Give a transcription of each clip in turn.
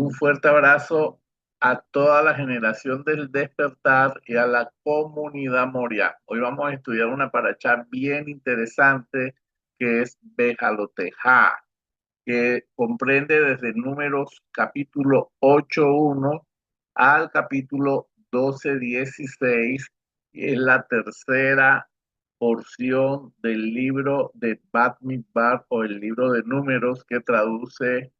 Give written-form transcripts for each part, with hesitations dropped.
Un fuerte abrazo a toda la generación del despertar y a la comunidad Moria. Hoy vamos a estudiar una paracha bien interesante que es Bejalotejá, que comprende desde Números capítulo 8.1 al capítulo 12.16 y es la tercera porción del libro de Bat Midbar o el libro de Números que traduce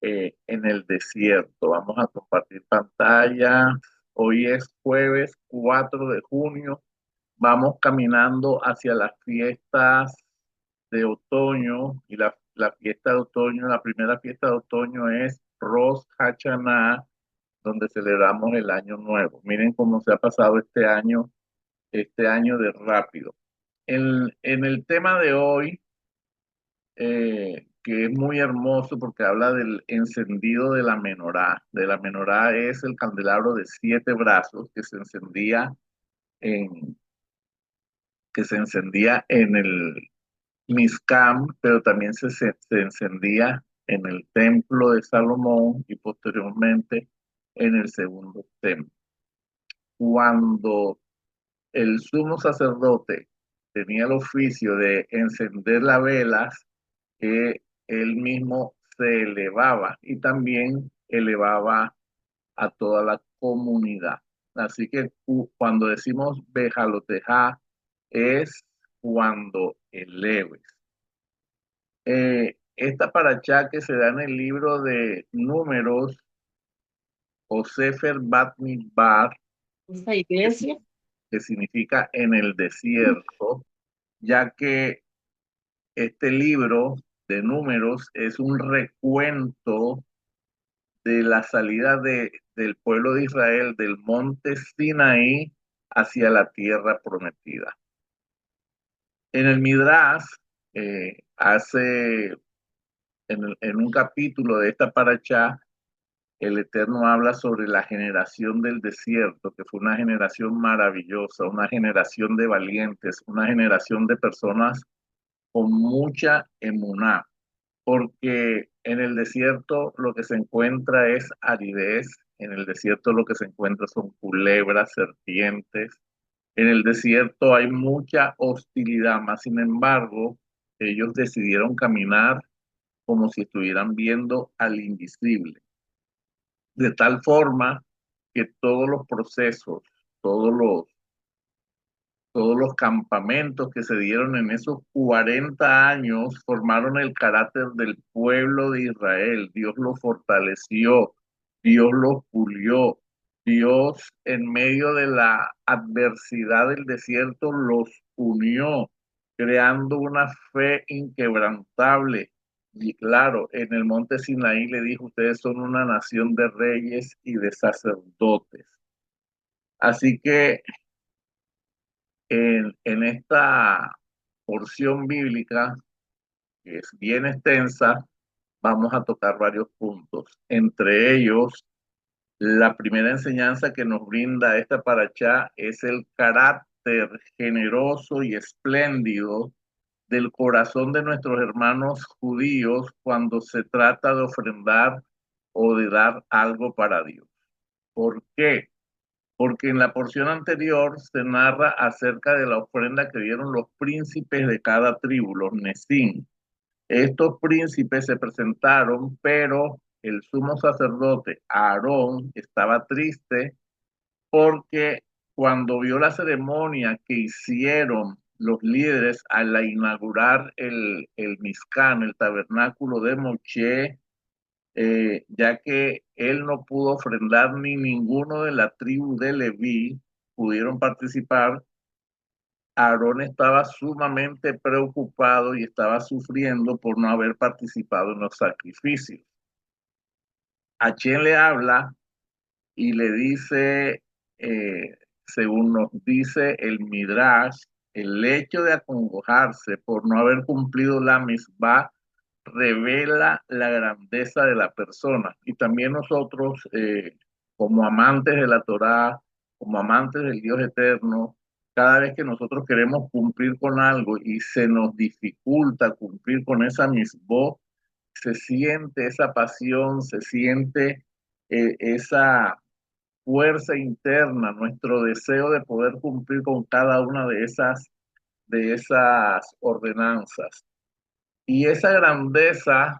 en el desierto. Vamos a compartir pantalla. Hoy es jueves 4 de junio. Vamos caminando hacia las fiestas de otoño y la fiesta de otoño, la primera fiesta de otoño es Rosh Hashanah, donde celebramos el año nuevo. Miren cómo se ha pasado este año de rápido. En el tema de hoy, que es muy hermoso porque habla del encendido de la menorá. De la menorá es el candelabro de 7 brazos en, que se encendía en el Mizcam, pero también se encendía en el templo de Salomón y posteriormente en el segundo templo. Cuando el sumo sacerdote tenía el oficio de encender las velas, que él mismo se elevaba y también elevaba a toda la comunidad. Así que cuando decimos Bejalotejá es cuando eleves. Esta paracha que se da en el libro de Números o Sefer Bat Midbar, Esta que, iglesia. que significa en el desierto, ya que este libro de Números es un recuento de la salida del pueblo de Israel del monte Sinaí hacia la tierra prometida. En el Midrash, en un capítulo de esta paracha, el Eterno habla sobre la generación del desierto, que fue una generación maravillosa, una generación de valientes, una generación de personas con mucha emuná, porque en el desierto lo que se encuentra es aridez, en el desierto lo que se encuentra son culebras, serpientes, en el desierto hay mucha hostilidad, más sin embargo, ellos decidieron caminar como si estuvieran viendo al invisible, de tal forma que todos los procesos, todos los todos los campamentos que se dieron en esos 40 años formaron el carácter del pueblo de Israel. Dios los fortaleció, Dios los pulió, Dios en medio de la adversidad del desierto los unió, creando una fe inquebrantable. Y claro, en el monte Sinaí le dijo, ustedes son una nación de reyes y de sacerdotes. Así que en esta porción bíblica, que es bien extensa, vamos a tocar varios puntos. Entre ellos, la primera enseñanza que nos brinda esta paracha es el carácter generoso y espléndido del corazón de nuestros hermanos judíos cuando se trata de ofrendar o de dar algo para Dios. ¿Por qué? Porque en la porción anterior se narra acerca de la ofrenda que dieron los príncipes de cada tribu, los Nesín. Estos príncipes se presentaron, pero el sumo sacerdote Aarón estaba triste porque cuando vio la ceremonia que hicieron los líderes al inaugurar el Mizcán, el tabernáculo de Moche, ya que él no pudo ofrendar ni ninguno de la tribu de Leví pudieron participar. Aarón estaba sumamente preocupado y estaba sufriendo por no haber participado en los sacrificios. A quien le habla y le dice, según nos dice el Midrash, el hecho de acongojarse por no haber cumplido la misbah revela la grandeza de la persona. Y también nosotros, como amantes de la Torá, como amantes del Dios eterno, cada vez que nosotros queremos cumplir con algo y se nos dificulta cumplir con esa misbah, se siente esa pasión, se siente esa fuerza interna, nuestro deseo de poder cumplir con cada una de esas ordenanzas. Y esa grandeza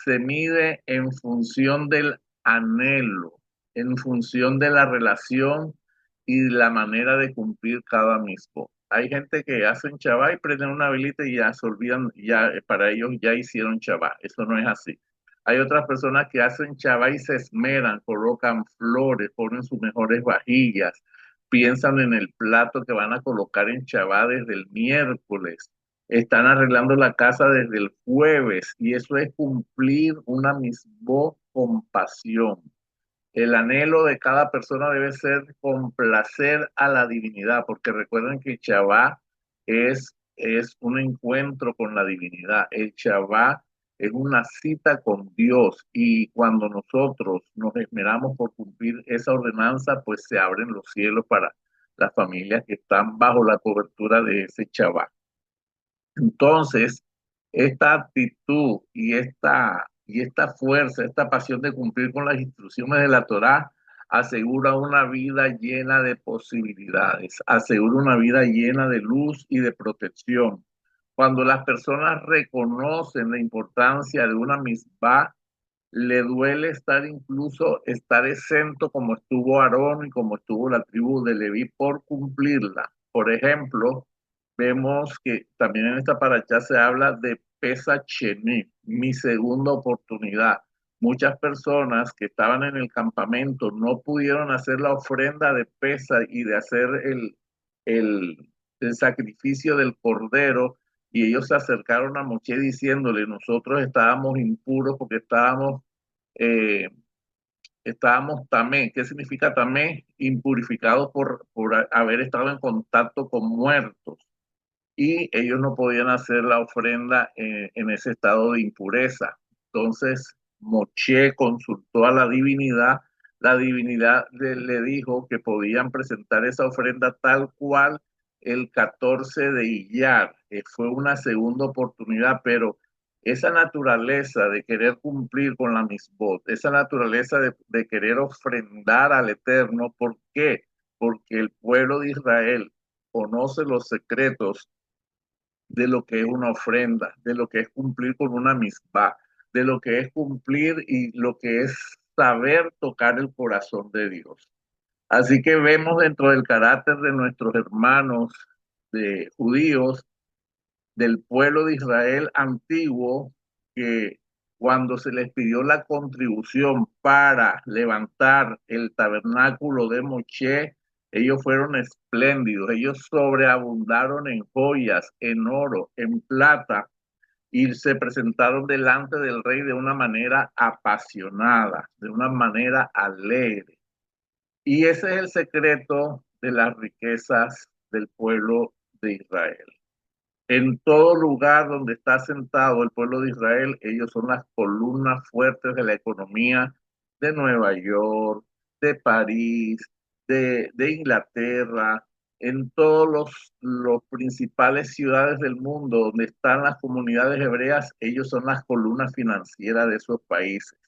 se mide en función del anhelo, en función de la relación y la manera de cumplir cada mismo. Hay gente que hacen Shabbat y prenden una velita y ya se olvidan, ya para ellos ya hicieron Shabbat. Eso no es así. Hay otras personas que hacen Shabbat y se esmeran, colocan flores, ponen sus mejores vajillas, piensan en el plato que van a colocar en Shabbat desde el miércoles, están arreglando la casa desde el jueves y eso es cumplir una misma compasión. El anhelo de cada persona debe ser complacer a la divinidad, porque recuerden que el Shabbat es un encuentro con la divinidad. El Shabbat es una cita con Dios y cuando nosotros nos esmeramos por cumplir esa ordenanza, pues se abren los cielos para las familias que están bajo la cobertura de ese Shabbat. Entonces, esta actitud y esta fuerza, esta pasión de cumplir con las instrucciones de la Torá, asegura una vida llena de posibilidades, asegura una vida llena de luz y de protección. Cuando las personas reconocen la importancia de una misbah, le duele estar exento como estuvo Aarón y como estuvo la tribu de Leví por cumplirla. Por ejemplo, vemos que también en esta paracha se habla de Pesa Chení, mi segunda oportunidad. Muchas personas que estaban en el campamento no pudieron hacer la ofrenda de Pesa y de hacer el, el sacrificio del cordero y ellos se acercaron a Moshe diciéndole, nosotros estábamos impuros porque eh, estábamos tamé. ¿Qué significa tamé? Impurificados por haber estado en contacto con muertos y ellos no podían hacer la ofrenda en ese estado de impureza. Entonces, Moché consultó a la divinidad le dijo que podían presentar esa ofrenda tal cual el 14 de Iyar. Fue una segunda oportunidad, pero esa naturaleza de querer cumplir con la misbot, esa naturaleza de querer ofrendar al Eterno, ¿por qué? Porque el pueblo de Israel conoce los secretos de lo que es una ofrenda, de lo que es cumplir con una misma, de lo que es cumplir y lo que es saber tocar el corazón de Dios. Así que vemos dentro del carácter de nuestros hermanos de judíos del pueblo de Israel antiguo que cuando se les pidió la contribución para levantar el tabernáculo de Moché, ellos fueron espléndidos, ellos sobreabundaron en joyas, en oro, en plata, y se presentaron delante del rey de una manera apasionada, de una manera alegre. Y ese es el secreto de las riquezas del pueblo de Israel. En todo lugar donde está sentado el pueblo de Israel, ellos son las columnas fuertes de la economía de Nueva York, de París, de Inglaterra, en todos los principales ciudades del mundo donde están las comunidades hebreas, ellos son las columnas financieras de esos países.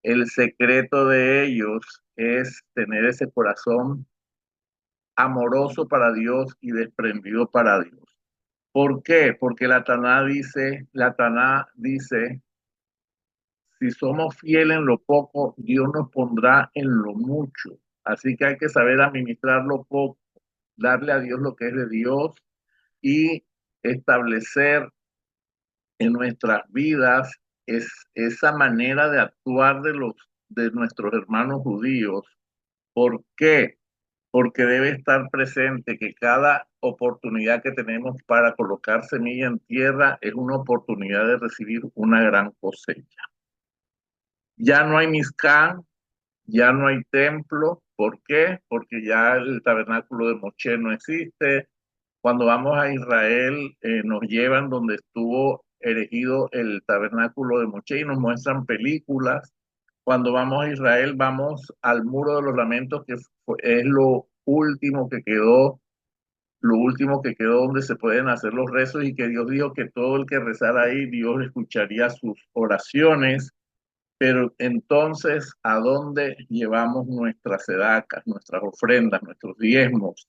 El secreto de ellos es tener ese corazón amoroso para Dios y desprendido para Dios. ¿Por qué? Porque la Taná dice, si somos fieles en lo poco, Dios nos pondrá en lo mucho. Así que hay que saber administrar lo poco, darle a Dios lo que es de Dios y establecer en nuestras vidas esa manera de actuar de nuestros hermanos judíos. ¿Por qué? Porque debe estar presente que cada oportunidad que tenemos para colocar semilla en tierra es una oportunidad de recibir una gran cosecha. Ya no hay Mizcán, ya no hay templo. ¿Por qué? Porque ya el tabernáculo de Moché no existe. Cuando vamos a Israel, nos llevan donde estuvo erigido el tabernáculo de Moché y nos muestran películas. Cuando vamos a Israel, vamos al Muro de los Lamentos, que es lo último que quedó donde se pueden hacer los rezos y que Dios dijo que todo el que rezara ahí, Dios escucharía sus oraciones. Pero entonces, ¿a dónde llevamos nuestras sedacas, nuestras ofrendas, nuestros diezmos?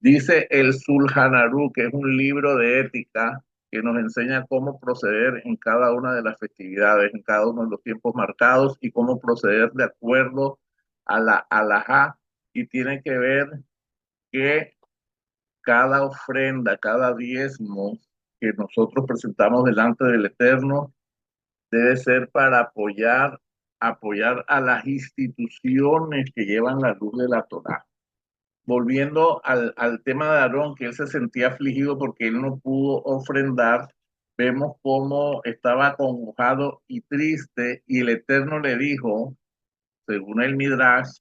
Dice el Sulhan Aruch, que es un libro de ética que nos enseña cómo proceder en cada una de las festividades, en cada uno de los tiempos marcados y cómo proceder de acuerdo a la halajá. Y tiene que ver que cada ofrenda, cada diezmo que nosotros presentamos delante del Eterno debe ser para apoyar a las instituciones que llevan la luz de la Torá. Volviendo al tema de Aarón, que él se sentía afligido porque él no pudo ofrendar, vemos cómo estaba acongojado y triste, y el Eterno le dijo, según el Midrash,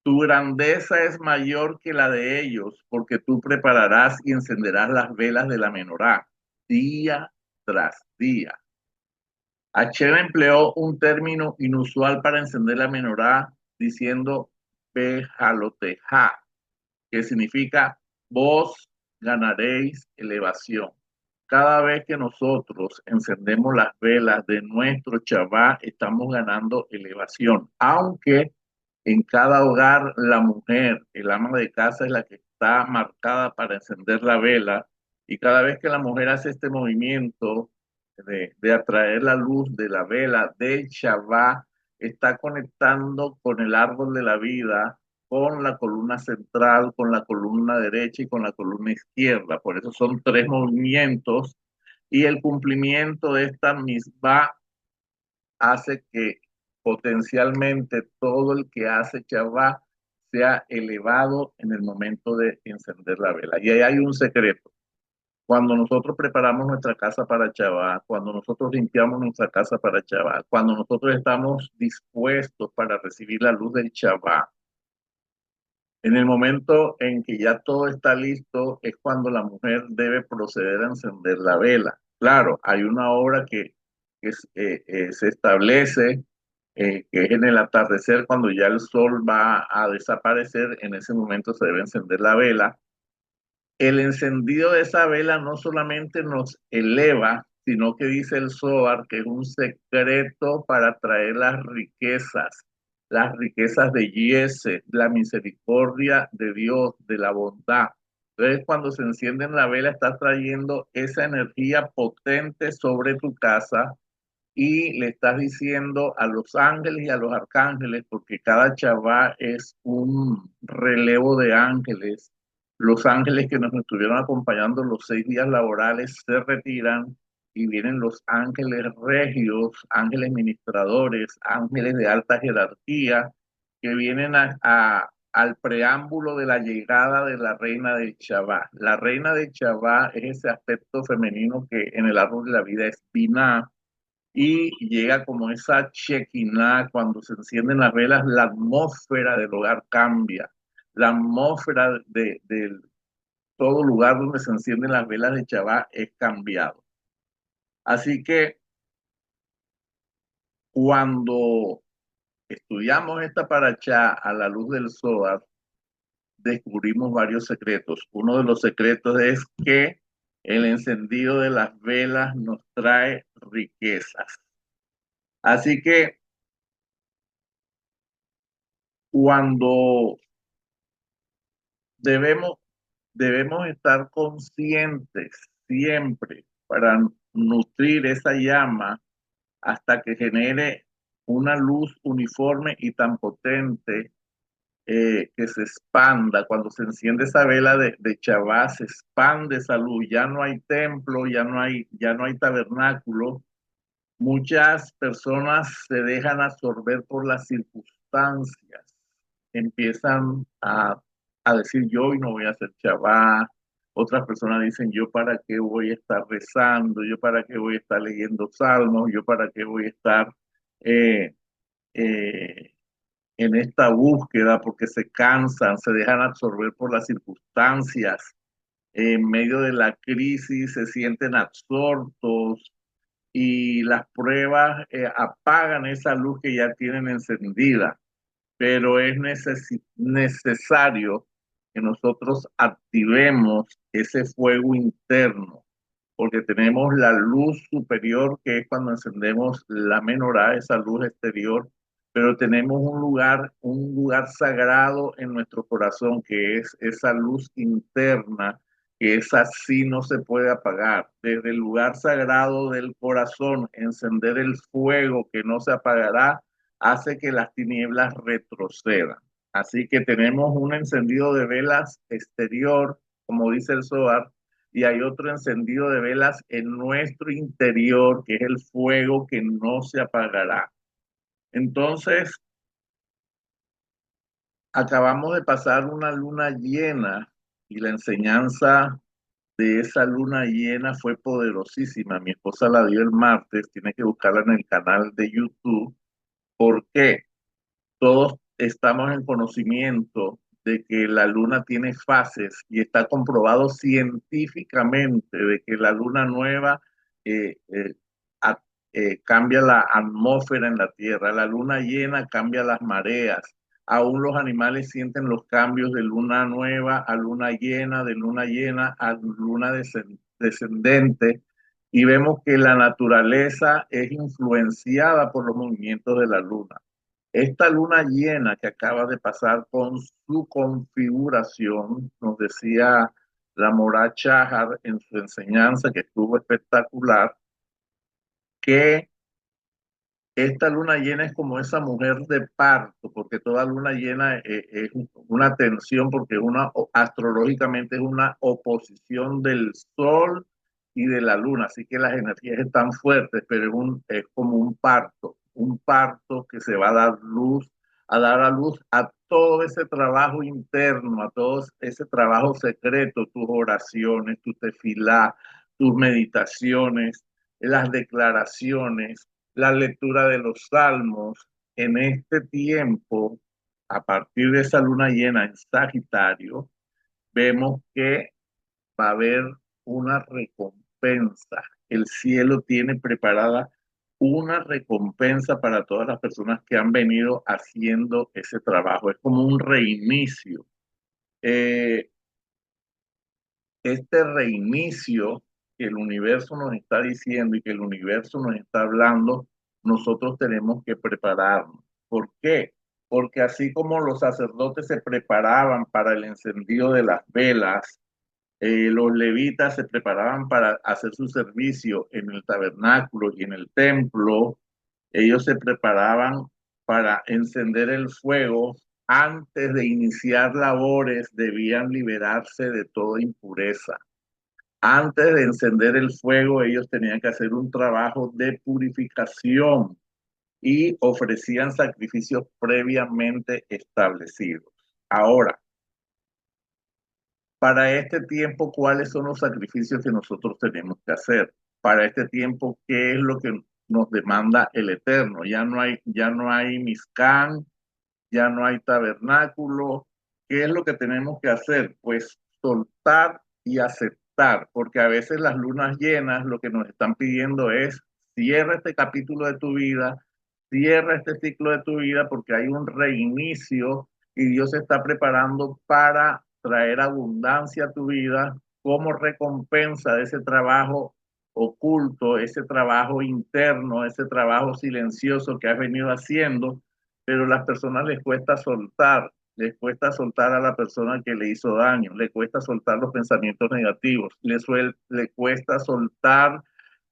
tu grandeza es mayor que la de ellos, porque tú prepararás y encenderás las velas de la menorá día tras día. Hashem empleó un término inusual para encender la menorá diciendo Bejaloteja, que significa vos ganaréis elevación. Cada vez que nosotros encendemos las velas de nuestro Shabbat, estamos ganando elevación, aunque en cada hogar la mujer, el ama de casa, es la que está marcada para encender la vela, y cada vez que la mujer hace este movimiento de atraer la luz de la vela del Shabbat, está conectando con el árbol de la vida, con la columna central, con la columna derecha y con la columna izquierda. Por eso son tres movimientos, y el cumplimiento de esta misma hace que potencialmente todo el que hace Shabbat sea elevado en el momento de encender la vela. Y ahí hay un secreto. Cuando nosotros preparamos nuestra casa para Shabbat, cuando nosotros limpiamos nuestra casa para Shabbat, cuando nosotros estamos dispuestos para recibir la luz del Shabbat, en el momento en que ya todo está listo, es cuando la mujer debe proceder a encender la vela. Claro, hay una hora que se establece, que es en el atardecer, cuando ya el sol va a desaparecer. En ese momento se debe encender la vela. El encendido de esa vela no solamente nos eleva, sino que dice el Zohar que es un secreto para traer las riquezas de Yese, la misericordia de Dios, de la bondad. Entonces, cuando se enciende en la vela, está trayendo esa energía potente sobre tu casa, y le estás diciendo a los ángeles y a los arcángeles, porque cada Shabbat es un relevo de ángeles. Los ángeles que nos estuvieron acompañando los 6 días laborales se retiran, y vienen los ángeles regios, ángeles ministradores, ángeles de alta jerarquía, que vienen al preámbulo de la llegada de la reina del Shabbat. La reina del Shabbat es ese aspecto femenino que en el árbol de la vida es Binah, y llega como esa chequiná. Cuando se encienden las velas, la atmósfera del hogar cambia, la atmósfera de todo lugar donde se encienden las velas de Shabbat es cambiado. Así que cuando estudiamos esta paracha a la luz del Zohar, descubrimos varios secretos. Uno de los secretos es que el encendido de las velas nos trae riquezas. Así que cuando Debemos, debemos estar conscientes siempre para nutrir esa llama hasta que genere una luz uniforme y tan potente, que se expanda. Cuando se enciende esa vela de Shabbat, se expande esa luz. Ya no hay templo, ya no hay tabernáculo. Muchas personas se dejan absorber por las circunstancias, empiezan a decir yo hoy no voy a hacer Shabbat. Otras personas dicen yo para qué voy a estar rezando, yo para qué voy a estar leyendo salmos, yo para qué voy a estar eh, eh, en esta búsqueda, porque se cansan, se dejan absorber por las circunstancias. En medio de la crisis se sienten absortos, y las pruebas apagan esa luz que ya tienen encendida, pero es necesario que nosotros activemos ese fuego interno. porque tenemos la luz superior, que es cuando encendemos la menorá, esa luz exterior, pero tenemos un lugar sagrado en nuestro corazón, que es esa luz interna, que esa sí no se puede apagar. Desde el lugar sagrado del corazón, encender el fuego que no se apagará, hace que las tinieblas retrocedan. Así que tenemos un encendido de velas exterior, como dice el Zohar, y hay otro encendido de velas en nuestro interior, que es el fuego que no se apagará. Entonces, acabamos de pasar una luna llena y la enseñanza de esa luna llena fue poderosísima. Mi esposa la dio el martes, tiene que buscarla en el canal de YouTube. ¿Por qué? Todos estamos en conocimiento de que la luna tiene fases y está comprobado científicamente de que la luna nueva eh, eh, a- cambia la atmósfera en la Tierra, la luna llena cambia las mareas, aún los animales sienten los cambios de luna nueva a luna llena, de luna llena a luna descendente, y vemos que la naturaleza es influenciada por los movimientos de la luna. Esta luna llena que acaba de pasar con su configuración, nos decía la Morá Chahar en su enseñanza, que estuvo espectacular, que esta luna llena es como esa mujer de parto, porque toda luna llena es una tensión, porque astrológicamente es una oposición del sol y de la luna, así que las energías están fuertes, pero es como un parto que se va a dar a luz a todo ese trabajo interno, a todo ese trabajo secreto, tus oraciones, tu tefilá, tus meditaciones, las declaraciones, la lectura de los salmos. En este tiempo, a partir de esa luna llena en Sagitario, vemos que va a haber una recompensa. El cielo tiene preparada una recompensa para todas las personas que han venido haciendo ese trabajo. Es como un reinicio. Eh, este reinicio que el universo nos está diciendo y que el universo nos está hablando, nosotros tenemos que prepararnos. ¿Por qué? Porque así como los sacerdotes se preparaban para el encendido de las velas, los levitas se preparaban para hacer su servicio en el tabernáculo y en el templo, ellos se preparaban para encender el fuego. Antes de iniciar labores, debían liberarse de toda impureza. Antes de encender el fuego, ellos tenían que hacer un trabajo de purificación y ofrecían sacrificios previamente establecidos. Ahora, para este tiempo, ¿cuáles son los sacrificios que nosotros tenemos que hacer? Para este tiempo, ¿qué es lo que nos demanda el Eterno? Ya no hay Mizcán, ya no hay tabernáculo. ¿Qué es lo que tenemos que hacer? Pues soltar y aceptar, porque a veces las lunas llenas lo que nos están pidiendo es cierra este capítulo de tu vida, cierra este ciclo de tu vida, porque hay un reinicio y Dios se está preparando para traer abundancia a tu vida como recompensa de ese trabajo oculto, ese trabajo interno, ese trabajo silencioso que has venido haciendo, pero a las personas les cuesta soltar a la persona que le hizo daño, le cuesta soltar los pensamientos negativos, le cuesta soltar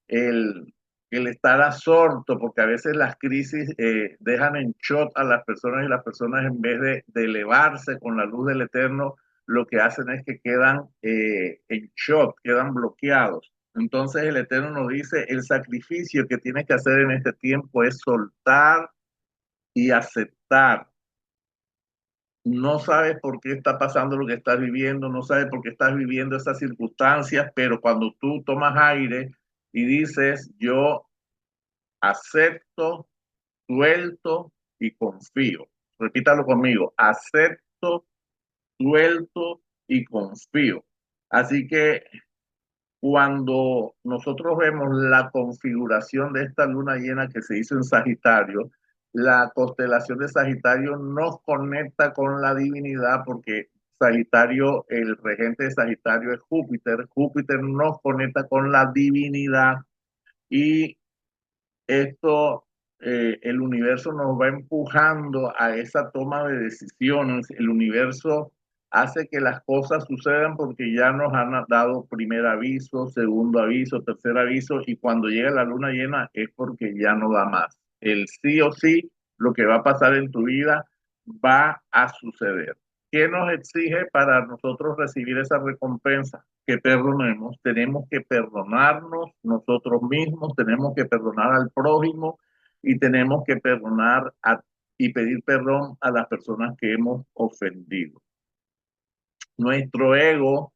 el, el estar absorto, porque a veces las crisis dejan en shock a las personas y las personas en vez de elevarse con la luz del Eterno, lo que hacen es que quedan en shock, quedan bloqueados. Entonces el Eterno nos dice, el sacrificio que tienes que hacer en este tiempo es soltar y aceptar. No sabes por qué está pasando lo que estás viviendo, no sabes por qué estás viviendo esas circunstancias, pero cuando tú tomas aire y dices, yo acepto, suelto y confío. Repítalo conmigo, acepto, suelto y confío. Así que cuando nosotros vemos la configuración de esta luna llena que se hizo en Sagitario, la constelación de Sagitario nos conecta con la divinidad porque Sagitario, el regente de Sagitario es Júpiter. Júpiter nos conecta con la divinidad y esto, el universo nos va empujando a esa toma de decisiones. El universo hace que las cosas sucedan porque ya nos han dado primer aviso, segundo aviso, tercer aviso, y cuando llega la luna llena es porque ya no da más. El sí o sí, lo que va a pasar en tu vida va a suceder. ¿Qué nos exige para nosotros recibir esa recompensa? Que perdonemos, tenemos que perdonarnos nosotros mismos, tenemos que perdonar al prójimo y tenemos que perdonar y pedir perdón a las personas que hemos ofendido. Nuestro ego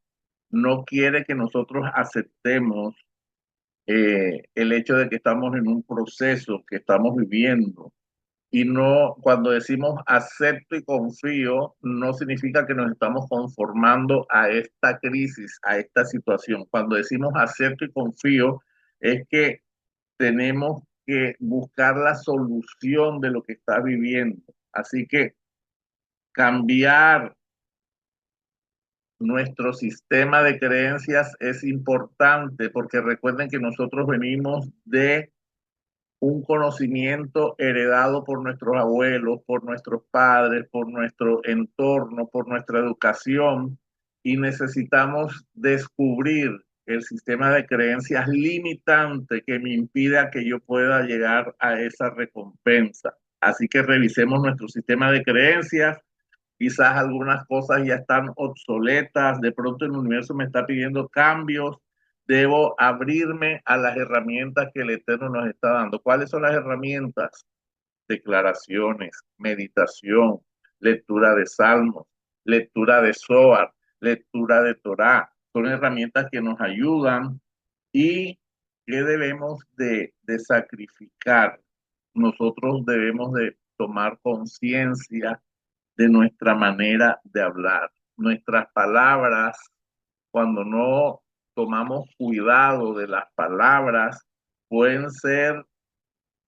no quiere que nosotros aceptemos el hecho de que estamos en un proceso que estamos viviendo. Y no, cuando decimos acepto y confío, no significa que nos estamos conformando a esta crisis, a esta situación. Cuando decimos acepto y confío, es que tenemos que buscar la solución de lo que está viviendo. Así que cambiar nuestro sistema de creencias es importante porque recuerden que nosotros venimos de un conocimiento heredado por nuestros abuelos, por nuestros padres, por nuestro entorno, por nuestra educación, y necesitamos descubrir el sistema de creencias limitante que me impide a que yo pueda llegar a esa recompensa. Así que revisemos nuestro sistema de creencias. Quizás algunas cosas ya están obsoletas, de pronto el universo me está pidiendo cambios, debo abrirme a las herramientas que el Eterno nos está dando. ¿Cuáles son las herramientas? Declaraciones, meditación, lectura de salmos, lectura de Zohar, lectura de Torá. Son herramientas que nos ayudan y que debemos de sacrificar. Nosotros debemos de tomar conciencia de nuestra manera de hablar. Nuestras palabras, cuando no tomamos cuidado de las palabras, pueden ser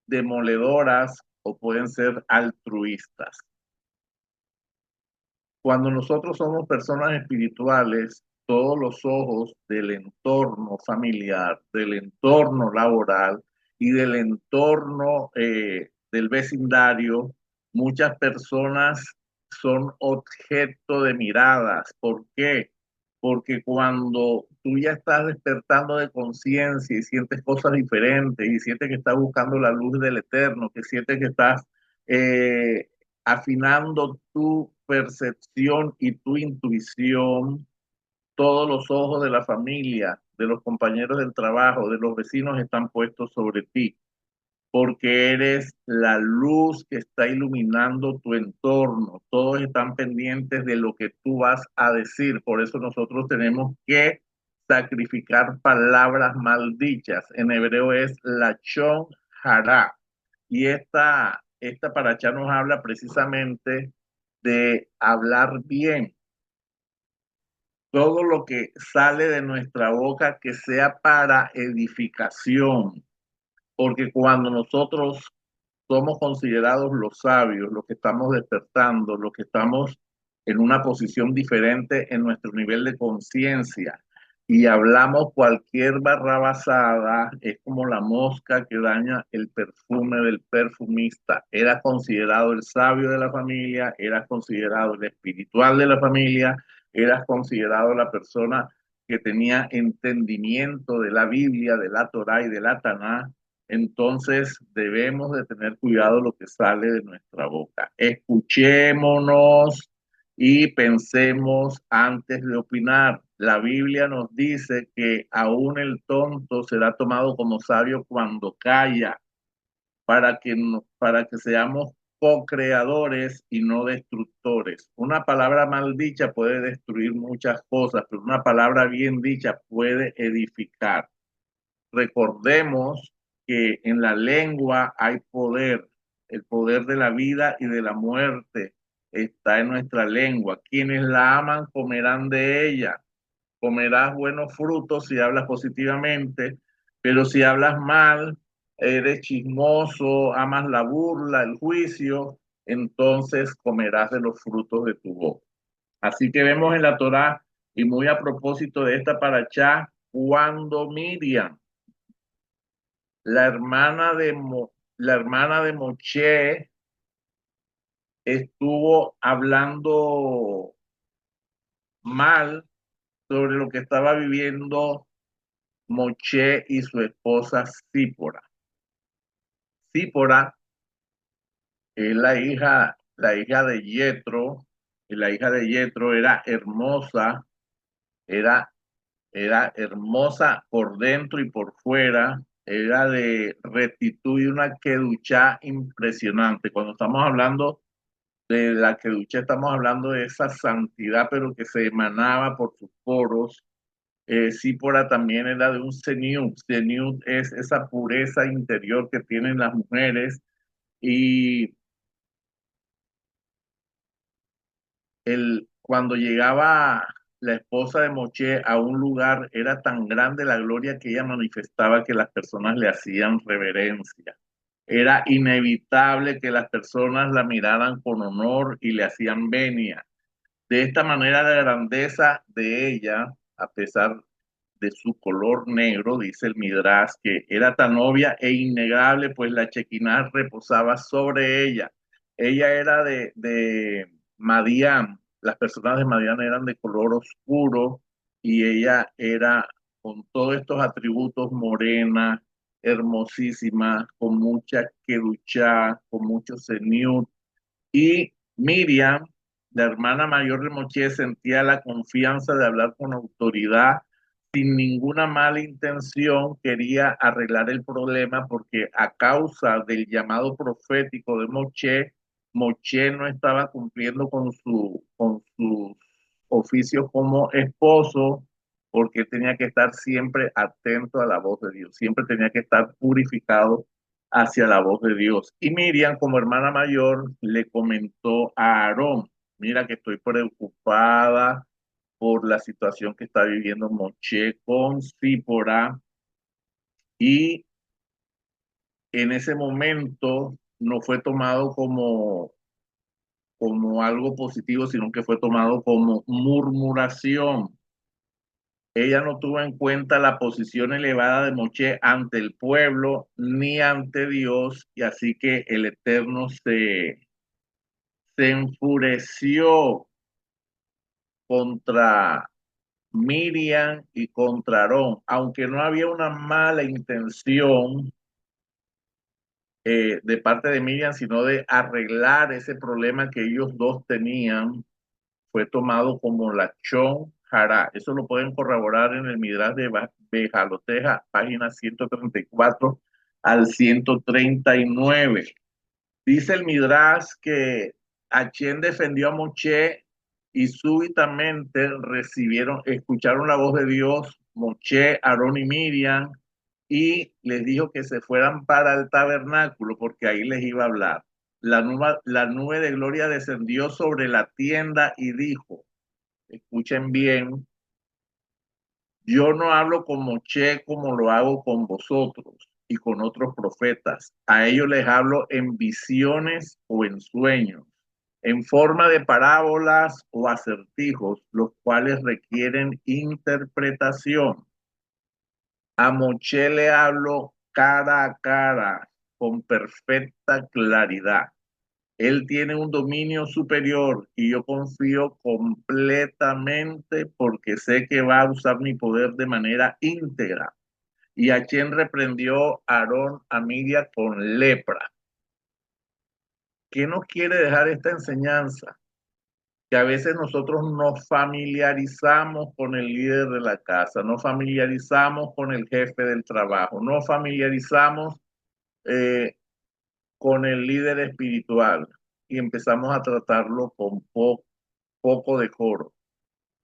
demoledoras o pueden ser altruistas. Cuando nosotros somos personas espirituales, todos los ojos del entorno familiar, del entorno laboral y del entorno del vecindario, muchas personas son objeto de miradas. ¿Por qué? Porque cuando tú ya estás despertando de conciencia y sientes cosas diferentes y sientes que estás buscando la luz del eterno, que sientes que estás eh, afinando tu percepción y tu intuición, todos los ojos de la familia, de los compañeros del trabajo, de los vecinos están puestos sobre ti, porque eres la luz que está iluminando tu entorno. Todos están pendientes de lo que tú vas a decir. Por eso nosotros tenemos que sacrificar palabras maldichas. En hebreo es lachon hara. Y esta paracha nos habla precisamente de hablar bien. Todo lo que sale de nuestra boca que sea para edificación, porque cuando nosotros somos considerados los sabios, los que estamos despertando, los que estamos en una posición diferente en nuestro nivel de conciencia y hablamos cualquier barrabasada, es como la mosca que daña el perfume del perfumista. Era considerado el sabio de la familia, era considerado el espiritual de la familia, era considerado la persona que tenía entendimiento de la Biblia, de la Torá y de la Taná. Entonces debemos de tener cuidado lo que sale de nuestra boca. Escuchémonos y pensemos antes de opinar. La Biblia nos dice que aún el tonto será tomado como sabio cuando calla, para que seamos co-creadores y no destructores. Una palabra mal dicha puede destruir muchas cosas, pero una palabra bien dicha puede edificar. Recordemos que en la lengua hay poder, el poder de la vida y de la muerte está en nuestra lengua. Quienes la aman comerán de ella. Comerás buenos frutos si hablas positivamente, pero si hablas mal, eres chismoso, amas la burla, el juicio, entonces comerás de los frutos de tu boca. Así que vemos en la Torá, y muy a propósito de esta paracha, cuando Miriam, la hermana de Moshe, estuvo hablando mal sobre lo que estaba viviendo Moshe y su esposa Sípora. Sípora es la hija de Yetro, y la hija de Yetro era hermosa, era, era hermosa por dentro y por fuera, era de rectitud y una queduchá impresionante. Cuando estamos hablando de la queduchá, estamos hablando de esa santidad, pero que se emanaba por sus poros. Sípora también era de un cenut. Cenut es esa pureza interior que tienen las mujeres. Y cuando llegaba la esposa de Moche a un lugar, era tan grande la gloria que ella manifestaba que las personas le hacían reverencia. Era inevitable que las personas la miraran con honor y le hacían venia. De esta manera, la grandeza de ella, a pesar de su color negro, dice el Midrash, que era tan obvia e innegable, pues la Chequina reposaba sobre ella. Ella era de Madián, las personas de Madián eran de color oscuro y ella era con todos estos atributos morena, hermosísima, con mucha kedushá, con mucho seniut, y Miriam, la hermana mayor de Moisés, sentía la confianza de hablar con autoridad sin ninguna mala intención, quería arreglar el problema porque a causa del llamado profético de Moisés, Moisés no estaba cumpliendo con sus oficios como esposo, porque tenía que estar siempre atento a la voz de Dios, siempre tenía que estar purificado hacia la voz de Dios. Y Miriam, como hermana mayor, le comentó a Aarón: mira que estoy preocupada por la situación que está viviendo Moche con Sípora, y en ese momento no fue tomado como algo positivo, sino que fue tomado como murmuración. Ella no tuvo en cuenta la posición elevada de Moche ante el pueblo ni ante Dios, y así que el Eterno se enfureció contra Miriam y contra Aarón, aunque no había una mala intención de parte de Miriam, sino de arreglar ese problema que ellos dos tenían. Fue tomado como la Chon Jara. Eso lo pueden corroborar en el Midrash de Bejaloteja, página 134 al 139. Dice el Midrash que Achén defendió a Moche y súbitamente escucharon la voz de Dios, Moche, Aarón y Miriam, y les dijo que se fueran para el tabernáculo porque ahí les iba a hablar. La nube de gloria descendió sobre la tienda y dijo: escuchen bien, yo no hablo con Moche como lo hago con vosotros y con otros profetas. A ellos les hablo en visiones o en sueños, en forma de parábolas o acertijos, los cuales requieren interpretación. A Moche le hablo cara a cara, con perfecta claridad. Él tiene un dominio superior y yo confío completamente porque sé que va a usar mi poder de manera íntegra. Y a quien reprendió Aarón a Miriam con lepra. ¿Qué nos quiere dejar esta enseñanza? Que a veces nosotros nos familiarizamos con el líder de la casa, nos familiarizamos con el jefe del trabajo, nos familiarizamos eh, con el líder espiritual y empezamos a tratarlo con poco decoro.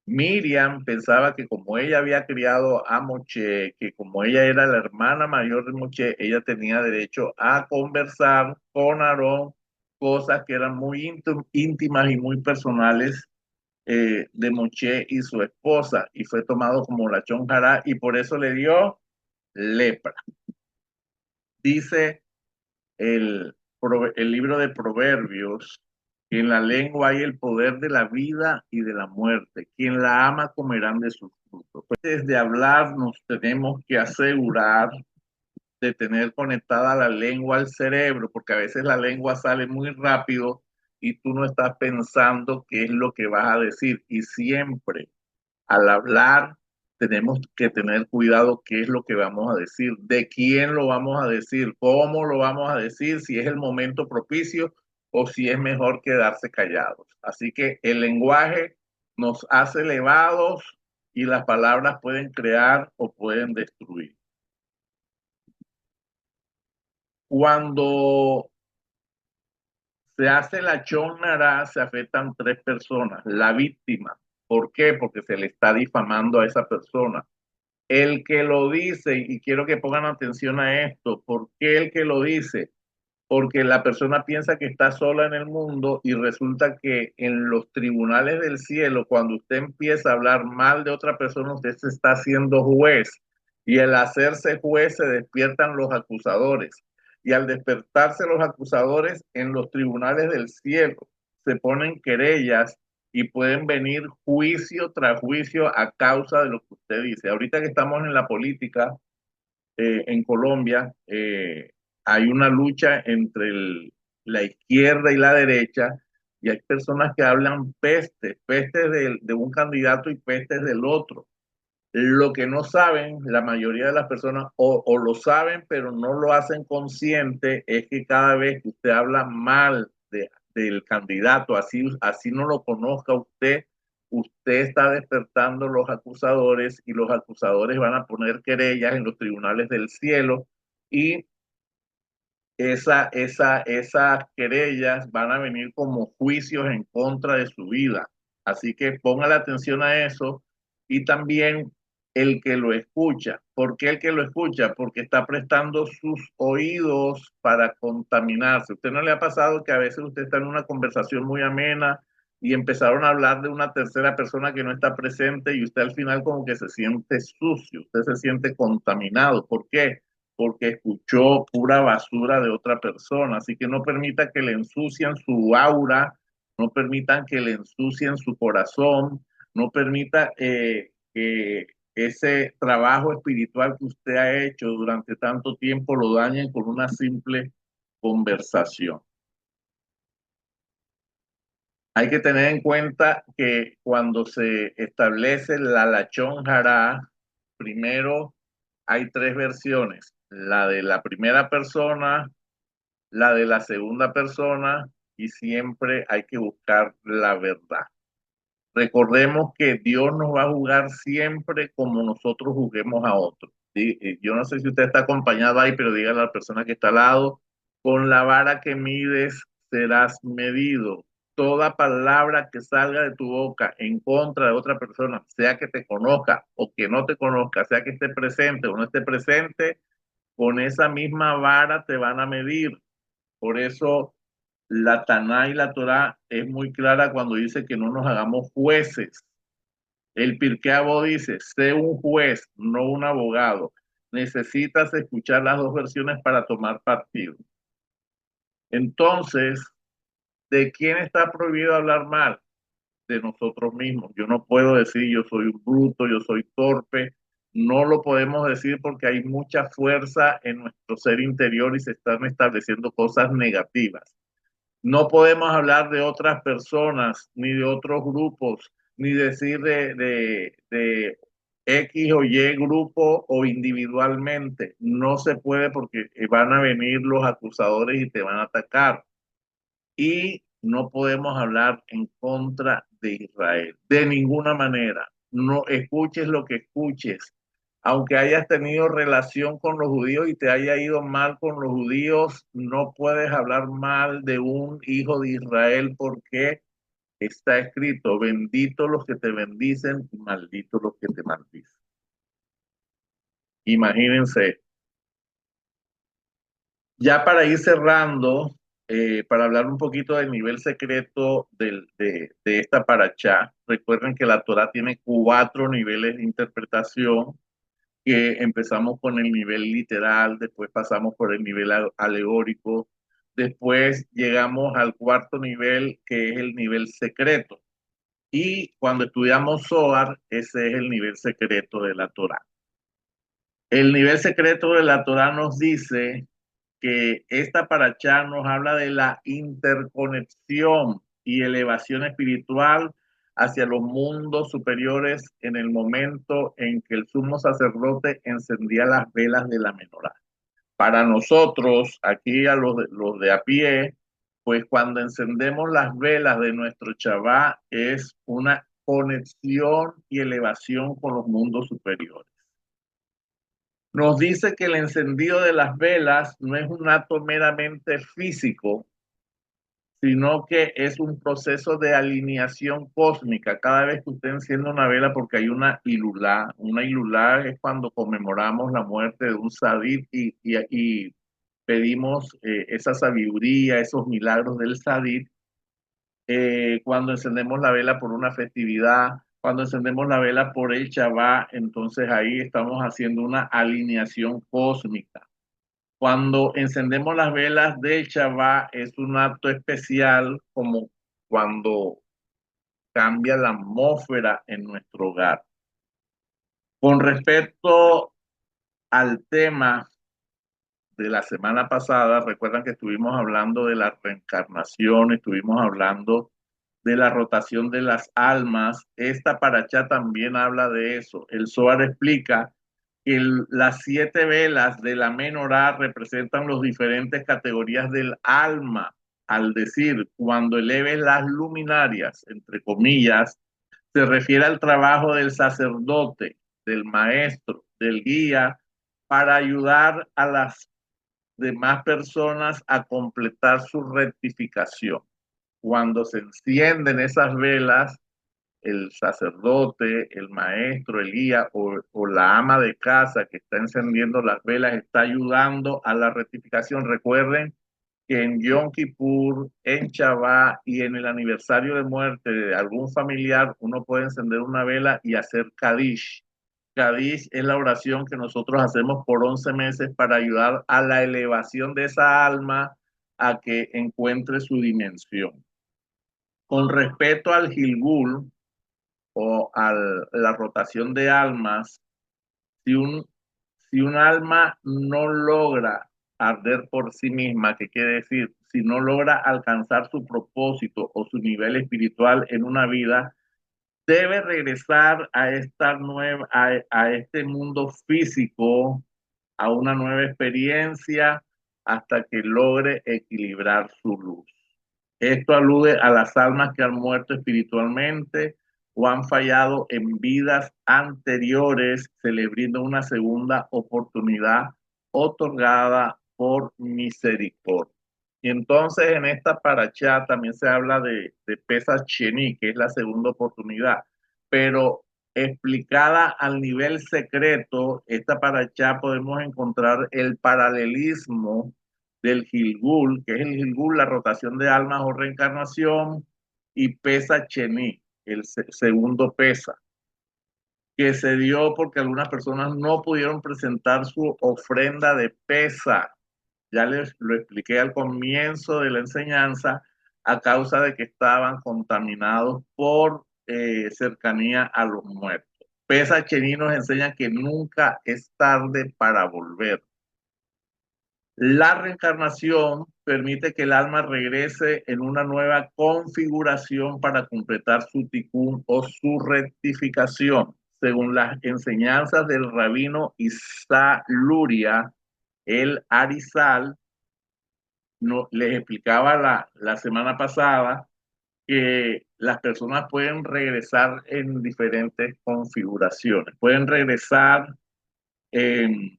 Miriam pensaba que como ella había criado a Moche, que como ella era la hermana mayor de Moche, ella tenía derecho a conversar con Aarón cosas que eran muy íntimas y muy personales de Moche y su esposa, y fue tomado como la chonjara y por eso le dio lepra. Dice el libro de Proverbios que en la lengua hay el poder de la vida y de la muerte. Quien la ama comerán de sus frutos. Pues desde hablar nos tenemos que asegurar de tener conectada la lengua al cerebro, porque a veces la lengua sale muy rápido y tú no estás pensando qué es lo que vas a decir. Y siempre al hablar tenemos que tener cuidado qué es lo que vamos a decir, de quién lo vamos a decir, cómo lo vamos a decir, si es el momento propicio o si es mejor quedarse callados. Así que el lenguaje nos hace elevados y las palabras pueden crear o pueden destruir. Cuando se hace la chonara, se afectan tres personas. La víctima. ¿Por qué? Porque se le está difamando a esa persona. El que lo dice, y quiero que pongan atención a esto, ¿por qué el que lo dice? Porque la persona piensa que está sola en el mundo y resulta que en los tribunales del cielo, cuando usted empieza a hablar mal de otra persona, usted se está haciendo juez y al hacerse juez se despiertan los acusadores y al despertarse los acusadores en los tribunales del cielo se ponen querellas y pueden venir juicio tras juicio a causa de lo que usted dice. Ahorita que estamos en la política, en Colombia, hay una lucha entre la izquierda y la derecha, y hay personas que hablan pestes de un candidato y pestes del otro. Lo que no saben, la mayoría de las personas, o lo saben, pero no lo hacen consciente, es que cada vez que usted habla mal del candidato, así no lo conozca usted, usted está despertando los acusadores y los acusadores van a poner querellas en los tribunales del cielo y esas querellas van a venir como juicios en contra de su vida. Así que ponga la atención a eso y también el que lo escucha. ¿Por qué el que lo escucha? Porque está prestando sus oídos para contaminarse. ¿Usted no le ha pasado que a veces usted está en una conversación muy amena y empezaron a hablar de una tercera persona que no está presente y usted al final como que se siente sucio, usted se siente contaminado? ¿Por qué? Porque escuchó pura basura de otra persona. Así que no permita que le ensucien su aura, no permitan que le ensucien su corazón, no permita que ese trabajo espiritual que usted ha hecho durante tanto tiempo lo dañen con una simple conversación. Hay que tener en cuenta que cuando se establece la lachón jara, primero hay tres versiones: la de la primera persona, la de la segunda persona, y siempre hay que buscar la verdad. Recordemos que Dios nos va a juzgar siempre como nosotros juzguemos a otros. Yo no sé si usted está acompañado ahí, pero dígale a la persona que está al lado: con la vara que mides serás medido. Toda palabra que salga de tu boca en contra de otra persona, sea que te conozca o que no te conozca, sea que esté presente o no esté presente, con esa misma vara te van a medir. Por eso la Taná y la Torá es muy clara cuando dice que no nos hagamos jueces. El Pirkei Avot dice: sé un juez, no un abogado. Necesitas escuchar las dos versiones para tomar partido. Entonces, ¿de quién está prohibido hablar mal? De nosotros mismos. Yo no puedo decir yo soy un bruto, yo soy torpe. No lo podemos decir porque hay mucha fuerza en nuestro ser interior y se están estableciendo cosas negativas. No podemos hablar de otras personas, ni de otros grupos, ni decir de X o Y grupo o individualmente. No se puede porque van a venir los acusadores y te van a atacar. Y no podemos hablar en contra de Israel, de ninguna manera. No escuches lo que escuches. Aunque hayas tenido relación con los judíos y te haya ido mal con los judíos, no puedes hablar mal de un hijo de Israel porque está escrito: bendito los que te bendicen y malditos los que te maldicen. Imagínense. Ya para ir cerrando, para hablar un poquito del nivel secreto de esta paracha, recuerden que la Torah tiene cuatro niveles de interpretación, que empezamos con el nivel literal, después pasamos por el nivel alegórico, Después llegamos al cuarto nivel, que es el nivel secreto. Y cuando estudiamos Zohar, ese es el nivel secreto de la Torá. El nivel secreto de la Torá nos dice que esta parachá nos habla de la interconexión y elevación espiritual hacia los mundos superiores en el momento en que el sumo sacerdote encendía las velas de la menorá. Para nosotros, aquí a los de a pie, pues cuando encendemos las velas de nuestro Shabbat es una conexión y elevación con los mundos superiores. Nos dice que el encendido de las velas no es un acto meramente físico, sino que es un proceso de alineación cósmica. Cada vez que usted enciende una vela, porque hay una ilulá es cuando conmemoramos la muerte de un sadid y pedimos esa sabiduría, esos milagros del sadid, cuando encendemos la vela por una festividad, cuando encendemos la vela por el Shabbat, entonces ahí estamos haciendo una alineación cósmica. Cuando encendemos las velas del Shabbat es un acto especial como cuando cambia la atmósfera en nuestro hogar. Con respecto al tema de la semana pasada, recuerdan que estuvimos hablando de la reencarnación, estuvimos hablando de la rotación de las almas. Esta paracha también habla de eso. El Zohar explica que las 7 velas de la menorá representan las diferentes categorías del alma. Al decir, cuando eleves las luminarias, entre comillas, se refiere al trabajo del sacerdote, del maestro, del guía, para ayudar a las demás personas a completar su rectificación. Cuando se encienden esas velas, el sacerdote, el maestro, el guía o la ama de casa que está encendiendo las velas está ayudando a la rectificación. Recuerden que en Yom Kippur, en Shabbat y en el aniversario de muerte de algún familiar, uno puede encender una vela y hacer Kadish. Kadish es la oración que nosotros hacemos por 11 meses para ayudar a la elevación de esa alma a que encuentre su dimensión. Con respecto al Gilgul o a la rotación de almas, si si un alma no logra arder por sí misma, ¿qué quiere decir? Si no logra alcanzar su propósito o su nivel espiritual en una vida, debe regresar a esta a este mundo físico, a una nueva experiencia, hasta que logre equilibrar su luz. Esto alude a las almas que han muerto espiritualmente o han fallado en vidas anteriores, se les brinda una segunda oportunidad otorgada por misericordia. Y entonces en esta paracha también se habla de Pesach Sheni, que es la segunda oportunidad, pero explicada al nivel secreto, esta paracha podemos encontrar el paralelismo del Gilgul, que es el Gilgul, la rotación de almas o reencarnación, y Pesa Chení, el segundo Pesa, que se dio porque algunas personas no pudieron presentar su ofrenda de Pesa. Ya les lo expliqué al comienzo de la enseñanza, a causa de que estaban contaminados por cercanía a los muertos. Pesa Chení nos enseña que nunca es tarde para volver. La reencarnación permite que el alma regrese en una nueva configuración para completar su tikkun o su rectificación. Según las enseñanzas del rabino Isá Luria, el Arizal, no, les explicaba la semana pasada que las personas pueden regresar en diferentes configuraciones. Pueden regresar en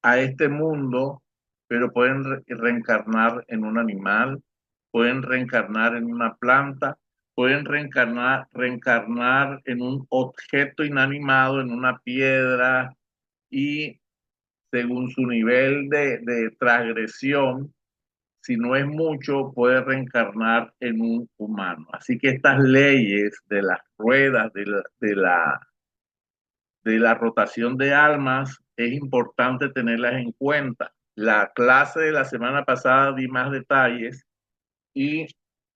a este mundo, pero pueden reencarnar en un animal, pueden reencarnar en una planta, pueden reencarnar en un objeto inanimado, en una piedra, y según su nivel de transgresión, si no es mucho, puede reencarnar en un humano. Así que estas leyes de las ruedas, de la rotación de almas, es importante tenerlas en cuenta. la clase de la semana pasada di más detalles y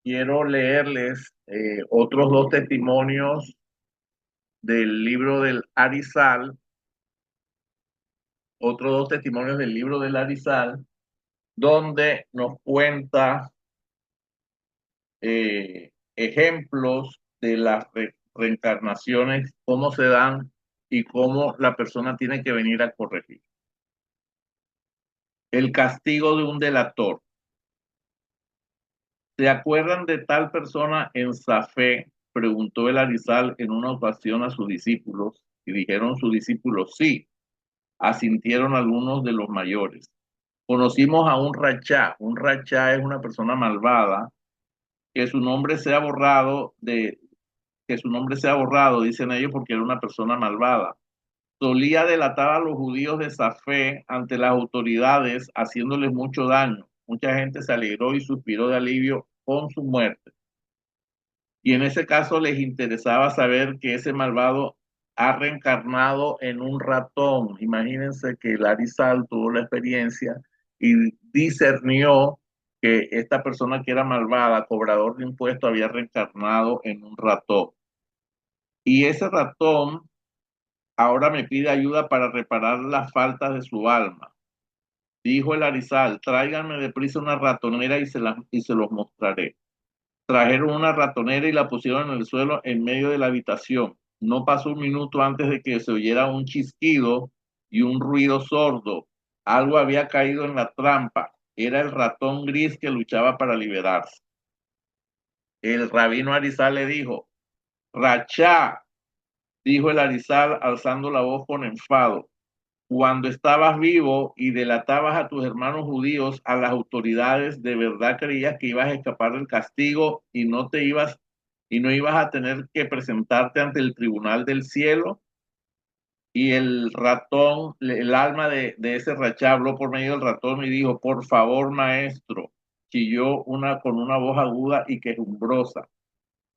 quiero leerles otros dos testimonios del libro del Arizal, otros dos testimonios del libro del Arizal, donde nos cuenta ejemplos de las reencarnaciones, cómo se dan y cómo la persona tiene que venir a corregir. El castigo de un delator. ¿Se acuerdan de tal persona en Safé? Preguntó el Arizal en una ocasión a sus discípulos, y dijeron sus discípulos, sí, asintieron algunos de los mayores. Conocimos a un rachá. Un rachá es una persona malvada, que su nombre sea borrado que su nombre sea borrado, dicen ellos, porque era una persona malvada. Solía delatar a los judíos de Safé ante las autoridades, haciéndoles mucho daño. Mucha gente se alegró y suspiró de alivio con su muerte. Y en ese caso les interesaba saber que ese malvado ha reencarnado en un ratón. Imagínense que Larry Sal tuvo la experiencia y discernió que esta persona que era malvada, cobrador de impuestos, había reencarnado en un ratón. Y ese ratón ahora me pide ayuda para reparar las faltas de su alma. Dijo el Arizal, tráiganme deprisa una ratonera y se los mostraré. Trajeron una ratonera y la pusieron en el suelo en medio de la habitación. No pasó un minuto antes de que se oyera un chisquido y un ruido sordo. Algo había caído en la trampa. Era el ratón gris que luchaba para liberarse. El rabino Arizal le dijo, Rachá, dijo el Arizal alzando la voz con enfado. Cuando estabas vivo y delatabas a tus hermanos judíos, a las autoridades, ¿de verdad creías que ibas a escapar del castigo y no ibas a tener que presentarte ante el tribunal del cielo? Y el ratón, el alma de ese rachá habló por medio del ratón y dijo, por favor, maestro, chilló con una voz aguda y quejumbrosa,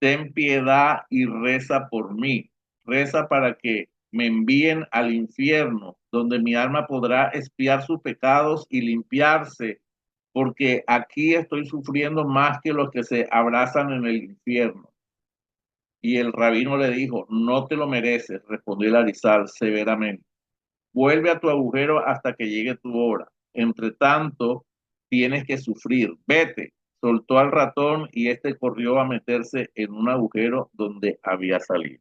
ten piedad y reza por mí. Reza para que me envíen al infierno, donde mi alma podrá expiar sus pecados y limpiarse, porque aquí estoy sufriendo más que los que se abrazan en el infierno. Y el rabino le dijo, no te lo mereces, respondió el Arizal severamente. Vuelve a tu agujero hasta que llegue tu hora. Entre tanto, tienes que sufrir. Vete. Soltó al ratón y este corrió a meterse en un agujero donde había salido.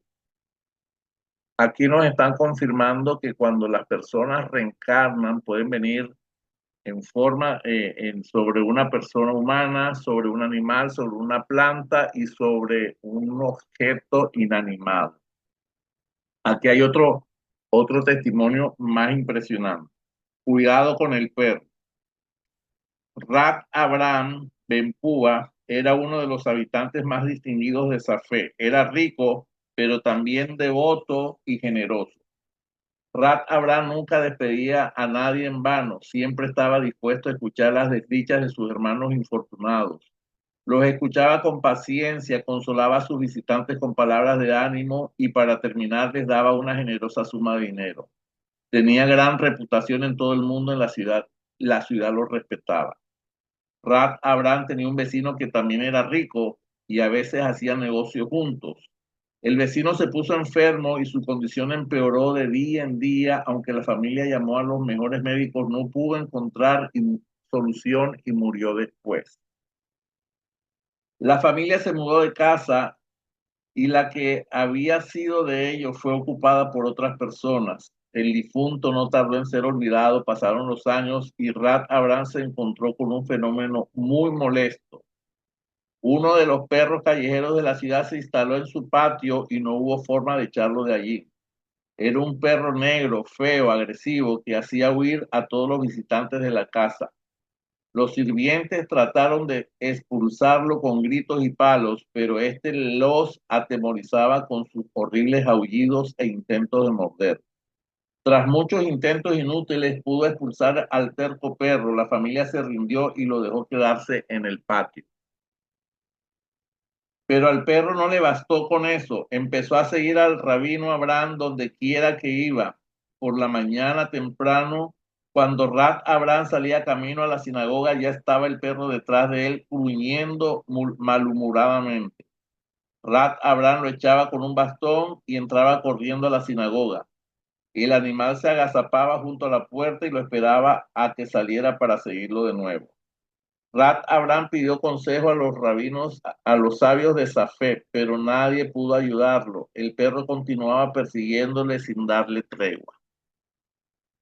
Aquí nos están confirmando que cuando las personas reencarnan pueden venir en forma sobre una persona humana, sobre un animal, sobre una planta y sobre un objeto inanimado. Aquí hay otro testimonio más impresionante. Cuidado con el perro. Rat Abraham Benpúa era uno de los habitantes más distinguidos de Safé. Era rico, pero también devoto y generoso. Rat Abraham nunca despedía a nadie en vano, siempre estaba dispuesto a escuchar las desdichas de sus hermanos infortunados. Los escuchaba con paciencia, consolaba a sus visitantes con palabras de ánimo y para terminar les daba una generosa suma de dinero. Tenía gran reputación en todo el mundo en la ciudad lo respetaba. Rat Abraham tenía un vecino que también era rico y a veces hacían negocio juntos. El vecino se puso enfermo y su condición empeoró de día en día, aunque la familia llamó a los mejores médicos, no pudo encontrar solución y murió después. La familia se mudó de casa y la que había sido de ellos fue ocupada por otras personas. El difunto no tardó en ser olvidado, pasaron los años y Rat Abraham se encontró con un fenómeno muy molesto. Uno de los perros callejeros de la ciudad se instaló en su patio y no hubo forma de echarlo de allí. Era un perro negro, feo, agresivo, que hacía huir a todos los visitantes de la casa. Los sirvientes trataron de expulsarlo con gritos y palos, pero este los atemorizaba con sus horribles aullidos e intentos de morder. Tras muchos intentos inútiles, pudo expulsar al terco perro. La familia se rindió y lo dejó quedarse en el patio. Pero al perro no le bastó con eso. Empezó a seguir al rabino Abraham donde quiera que iba. Por la mañana temprano Cuando Rat Abraham salía camino a la sinagoga, ya estaba el perro detrás de él, gruñendo malhumoradamente. Rat Abraham lo echaba con un bastón y entraba corriendo a la sinagoga. El animal se agazapaba junto a la puerta y lo esperaba a que saliera para seguirlo de nuevo. Rat Abraham pidió consejo a los rabinos, a los sabios de Safed, pero nadie pudo ayudarlo. El perro continuaba persiguiéndole sin darle tregua.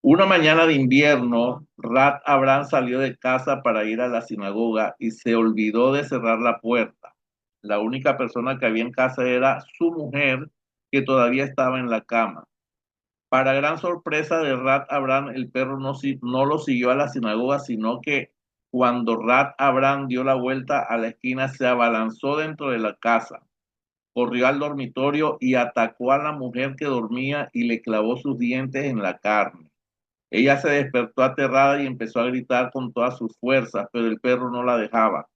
Una mañana de invierno, Rat Abraham salió de casa para ir a la sinagoga y se olvidó de cerrar la puerta. La única persona que había en casa era su mujer, que todavía estaba en la cama. Para gran sorpresa de Rat Abraham, el perro no lo siguió a la sinagoga, sino que cuando Rat Abraham dio la vuelta a la esquina, se abalanzó dentro de la casa, corrió al dormitorio y atacó a la mujer que dormía y le clavó sus dientes en la carne. Ella se despertó aterrada y empezó a gritar con todas sus fuerzas, pero el perro no la dejaba.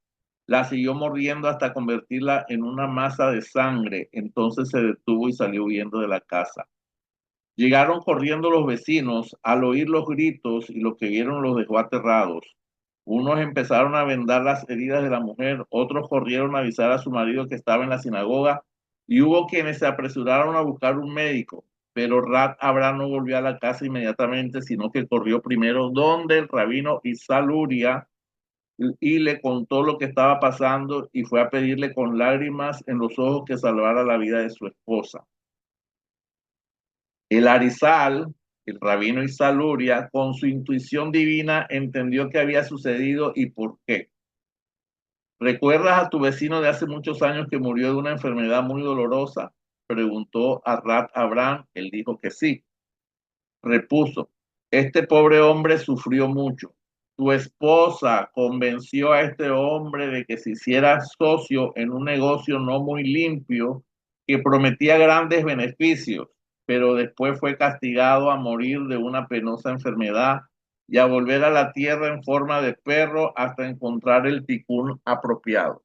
La siguió mordiendo hasta convertirla en una masa de sangre. Entonces se detuvo y salió huyendo de la casa. Llegaron corriendo los vecinos al oír los gritos y lo que vieron los dejó aterrados. Unos empezaron a vendar las heridas de la mujer, otros corrieron a avisar a su marido que estaba en la sinagoga y hubo quienes se apresuraron a buscar un médico. Pero Rat Abraham no volvió a la casa inmediatamente, sino que corrió primero donde el rabino Isaluria y le contó lo que estaba pasando y fue a pedirle con lágrimas en los ojos que salvara la vida de su esposa. El Arizal, el rabino Isaluria, con su intuición divina, entendió qué había sucedido y por qué. ¿Recuerdas a tu vecino de hace muchos años que murió de una enfermedad muy dolorosa? Preguntó a Rat Abraham. Él dijo que sí. Repuso, este pobre hombre sufrió mucho. Tu esposa convenció a este hombre de que se hiciera socio en un negocio no muy limpio que prometía grandes beneficios, pero después fue castigado a morir de una penosa enfermedad y a volver a la tierra en forma de perro hasta encontrar el ticún apropiado.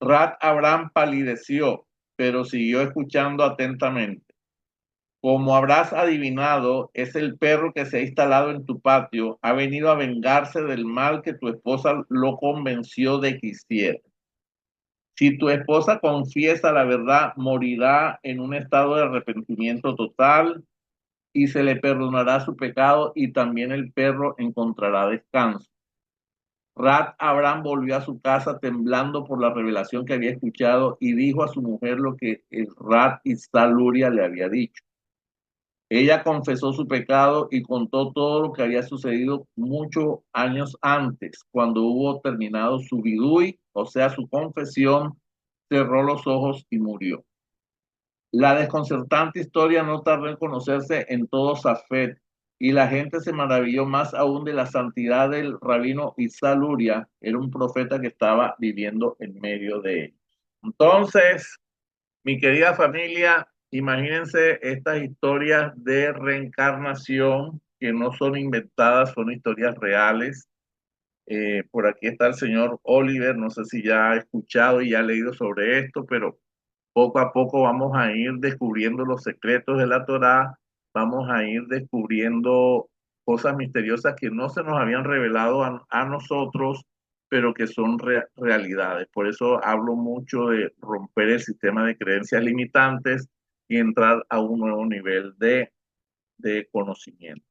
Rat Abraham palideció, pero siguió escuchando atentamente. Como habrás adivinado, es el perro que se ha instalado en tu patio, ha venido a vengarse del mal que tu esposa lo convenció de que hiciera. Si tu esposa confiesa la verdad, morirá en un estado de arrepentimiento total y se le perdonará su pecado y también el perro encontrará descanso. Rat Abraham volvió a su casa temblando por la revelación que había escuchado y dijo a su mujer lo que el Rat y Saluria le había dicho. Ella confesó su pecado y contó todo lo que había sucedido muchos años antes, cuando hubo terminado su vidui, o sea, su confesión, cerró los ojos y murió. La desconcertante historia no tardó en conocerse en todo Safed, y la gente se maravilló más aún de la santidad del rabino Isaluria, era un profeta que estaba viviendo en medio de ellos. Entonces, mi querida familia, imagínense estas historias de reencarnación que no son inventadas, son historias reales. Por aquí está el señor Oliver, no sé si ya ha escuchado y ya ha leído sobre esto, pero poco a poco vamos a ir descubriendo los secretos de la Torá, vamos a ir descubriendo cosas misteriosas que no se nos habían revelado a nosotros, pero que son realidades. Por eso hablo mucho de romper el sistema de creencias limitantes y entrar a un nuevo nivel de conocimiento.